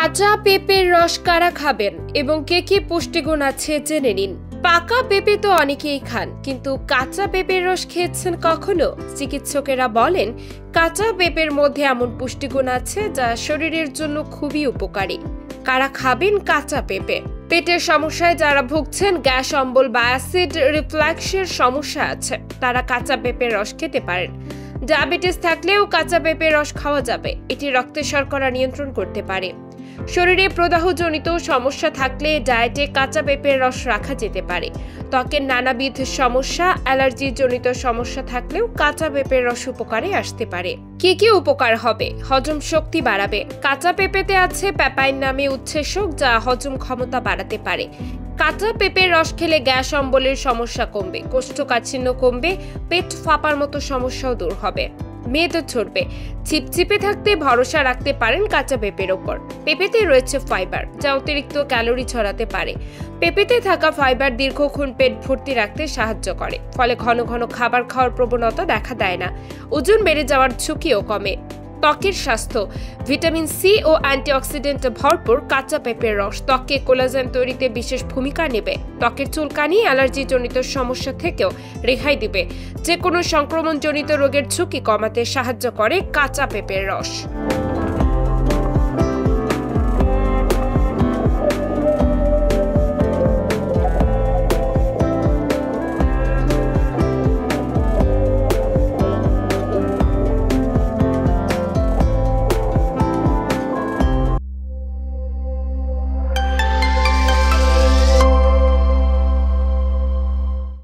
কাঁচা পেঁপের রস কারা খাবেন এবং কে কি পুষ্টিগুণ আছে জেনে নিন। পাকা পেঁপে তো অনেকেই খান, কিন্তু কাঁচা পেঁপের রস খেয়েছেন কখনো? চিকিৎসকেরা বলেন কাঁচা পেঁপের মধ্যে এমন পুষ্টিগুণ আছে যা শরীরের জন্য খুবই উপকারী। কারা খাবেন কাঁচা পেঁপে? পেটের সমস্যায় যারা ভুগছেন, গ্যাস অম্বল বা অ্যাসিড রিফ্লাক্সের সমস্যা আছে, তারা কাঁচা পেঁপের রস খেতে পারেন। ডায়াবেটিস থাকলেও কাঁচা পেঁপের রস খাওয়া যাবে। এটি রক্তে শর্করা নিয়ন্ত্রণ করতে পারে। শরীরে প্রদাহজনিত সমস্যা থাকলে ডায়েটে কাঁচা পেঁপের রস রাখা যেতে পারে। ত্বকের নানাবিধ সমস্যা, অ্যালার্জিজনিত সমস্যা থাকলেও কাঁচা পেঁপের রস উপকারে আসতে পারে। কি কি উপকার হবে? হজম শক্তি বাড়াবে। কাঁচা পেঁপেতে আছে প্যাপাইন নামে উৎসেচক, যা হজম ক্ষমতা বাড়াতে পারে। কাঁচা পেঁপের রস খেলে গ্যাস অম্বলের সমস্যা কমবে, কোষ্ঠকাঠিন্য কমবে, পেট ফাঁপার মতো সমস্যাও দূর হবে। মেদ ঝরবে। চিপচিপে থাকতে ভরসা রাখতে পারেন কাঁচা পেঁপের ওপর। পেঁপেতে রয়েছে ফাইবার, যা অতিরিক্ত ক্যালোরি ছড়াতে পারে। পেঁপেতে থাকা ফাইবার দীর্ঘক্ষণ পেট ভর্তি রাখতে সাহায্য করে, ফলে ঘন ঘন খাবার খাওয়ার প্রবণতা দেখা দেয় না। ওজন বেড়ে যাওয়ার ঝুঁকিও কমে। ত্বকের স্বাস্থ্য। ভিটামিন সি ও অ্যান্টিঅক্সিডেন্টে ভরপুর কাঁচা পেঁপের রস ত্বকে কোলাজেন তৈরিতে বিশেষ ভূমিকা নেবে। ত্বকের চুলকানি, অ্যালার্জিজনিত সমস্যা থেকেও রেহাই দিবে। যে কোনো সংক্রমণজনিত রোগের ঝুঁকি কমাতে সাহায্য করে কাঁচা পেঁপের রস।